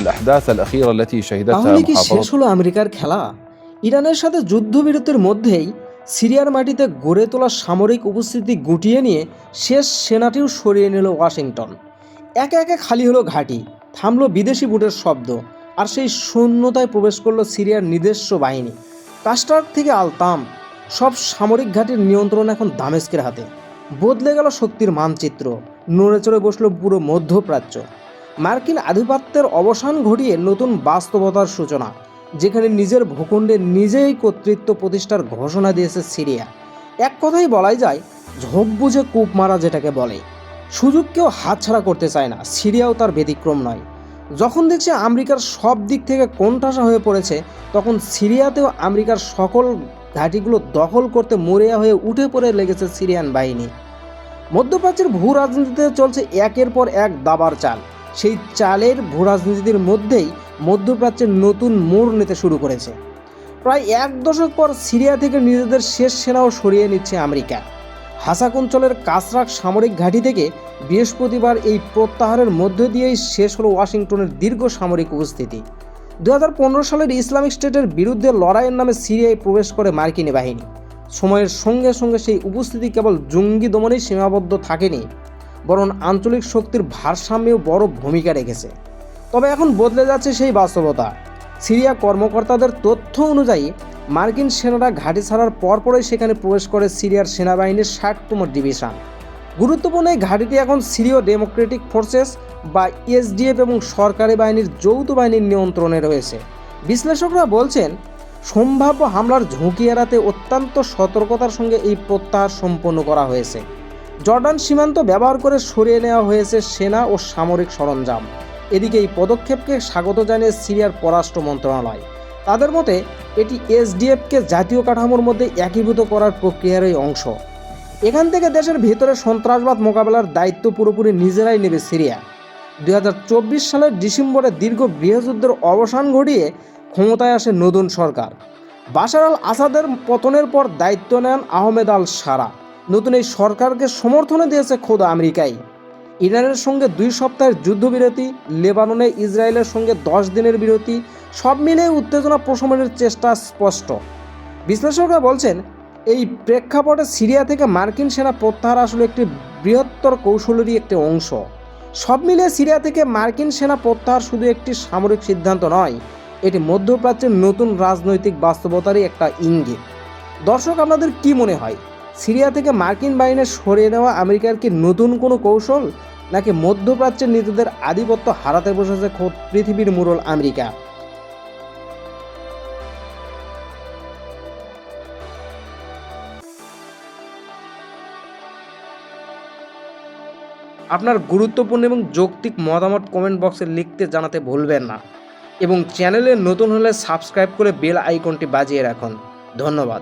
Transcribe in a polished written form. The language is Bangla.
الأحداث الأخيرة التي شهدتها তাহলে কি শেষ محافظة হলো আমেরিকার খেলা? ইরানের সাথে যুদ্ধবিরতির মধ্যেই সিরিয়ার মাটিতে গড়ে তোলা সামরিক উপস্থিতি গুটিয়ে নিয়ে শেষ সেনাটিও সরিয়ে নিল ওয়াশিংটন। একে একে খালি হলো ঘাঁটি, থামলো বিদেশি বুটের শব্দ, আর সেই শূন্যতায় প্রবেশ করলো সিরিয়ার নিজস্ব বাহিনী। কাস্টার থেকে আলতাম সব সামরিক ঘাঁটির নিয়ন্ত্রণ এখন দামেস্কের হাতে। বদলে গেল শক্তির মানচিত্র, নড়ে চড়ে বসলো পুরো মধ্যপ্রাচ্য। মার্কিন আধিপত্যের অবসান ঘটিয়ে নতুন বাস্তবতার সূচনা, যেখানে নিজের ভূখণ্ডে নিজেই কর্তৃত্ব প্রতিষ্ঠার ঘোষণা দিয়েছে সিরিয়া। এক কথাই বলাই যায়, ঝোঁক বুঝে কূপ মারা যেটাকে বলে। সুযোগ কেউ হাতছাড়া করতে চায় না, সিরিয়াও তার ব্যতিক্রম নয়। যখন দেখছে আমেরিকার সব দিক থেকে কোণঠাসা হয়ে পড়েছে, তখন সিরিয়াতেও আমেরিকার সকল ঘাঁটিগুলো দখল করতে মরিয়া হয়ে উঠে পড়ে লেগেছে সিরিয়ান বাহিনী। মধ্যপ্রাচ্যের ভূ রাজনীতিতে চলছে একের পর এক দাবার চাল। সেই চালের ভূ রাজনীতির মধ্যেই মধ্যপ্রাচ্যের নতুন মোড় নিতে শুরু করেছে। প্রায় এক দশক পর সিরিয়া থেকে নিজেদের শেষ সেনাও সরিয়ে নিচ্ছে আমেরিকা। হাসাক অঞ্চলের কাসরাক সামরিক ঘাঁটি থেকে বৃহস্পতিবার এই প্রত্যাহারের মধ্য দিয়েই শেষ হলো ওয়াশিংটনের দীর্ঘ সামরিক উপস্থিতি। 2015 সালের ইসলামিক স্টেটের বিরুদ্ধে লড়াইয়ের নামে সিরিয়ায় প্রবেশ করে মার্কিন বাহিনী। সময়ের সঙ্গে সঙ্গে সেই উপস্থিতি কেবল জঙ্গি দমনেই সীমাবদ্ধ থাকেনি, বরং আঞ্চলিক শক্তির ভারসাম্যেও বড় ভূমিকা রেখেছে। তবে এখন বদলে যাচ্ছে সেই বাস্তবতা। সিরিয়া কর্মকর্তাদের তথ্য অনুযায়ী মার্কিন সেনারা ঘাঁটি ছাড়ার পরপরই সেখানে প্রবেশ করে সিরিয়ার সেনাবাহিনীর 60তম ডিভিশন। গুরুত্বপূর্ণ এই ঘাঁটিটি এখন সিরিয় ডেমোক্রেটিক ফোর্সেস বা এসডিএফ এবং সরকারি বাহিনীর যৌথ বাহিনীর নিয়ন্ত্রণে রয়েছে। বিশ্লেষকরা বলছেন, সম্ভাব্য হামলার ঝুঁকি এড়াতে অত্যন্ত সতর্কতার সঙ্গে এই প্রত্যাহার সম্পন্ন করা হয়েছে। জর্ডান সীমান্ত ব্যবহার করে সরিয়ে নেওয়া হয়েছে সেনা ও সামরিক সরঞ্জাম। এদিকে এই পদক্ষেপকে স্বাগত জানিয়ে সিরিয়ার পররাষ্ট্র মন্ত্রণালয়। তাদের মতে এটি এসডিএফকে জাতীয় কাঠামোর মধ্যে একীভূত করার প্রক্রিয়ারই অংশ। এখান থেকে দেশের ভেতরে সন্ত্রাসবাদ মোকাবেলার দায়িত্ব পুরোপুরি নিজেরাই নেবে সিরিয়া। 2024 সালের ডিসেম্বরে দীর্ঘ গৃহযুদ্ধের অবসান ঘটিয়ে ক্ষমতায় আসে নতুন সরকার। বাশার আল আসাদের পতনের পর দায়িত্ব নেন আহমেদ আল সারা। নতুন এই সরকারকে সমর্থনে দিয়েছে খোদ আমেরিকাই। ইরানের সঙ্গে 2 সপ্তাহের যুদ্ধবিরতি, লেবাননে ইসরায়েলের সঙ্গে 10 দিনের বিরতি, সব মিলিয়ে উত্তেজনা প্রশমনের চেষ্টা স্পষ্ট। বিশ্লেষকরা বলছেন, এই প্রেক্ষাপটে সিরিয়া থেকে মার্কিন সেনা প্রত্যাহার আসলে একটি বৃহত্তর কৌশলেরই একটি অংশ। সব মিলিয়ে সিরিয়া থেকে মার্কিন সেনা প্রত্যাহার শুধু একটি সামরিক সিদ্ধান্ত নয়, এটি মধ্যপ্রাচ্যের নতুন রাজনৈতিক বাস্তবতারই একটা ইঙ্গিত। দর্শক, আপনাদের কি মনে হয়, সিরিয়া থেকে মার্কিন বাহিনী সরিয়ে নেওয়া আমেরিকার কি নতুন কোনো কৌশল, নাকি মধ্যপ্রাচ্যের নিজেদের আধিপত্য হারাতে বসেছে খোদ পৃথিবীর মুরল আমেরিকা? আপনার গুরুত্বপূর্ণ এবং যৌক্তিক মতামত কমেন্ট বক্সে লিখতে জানাতে ভুলবেন না, এবং চ্যানেলে নতুন হলে সাবস্ক্রাইব করে বেল আইকনটি বাজিয়ে রাখুন। ধন্যবাদ।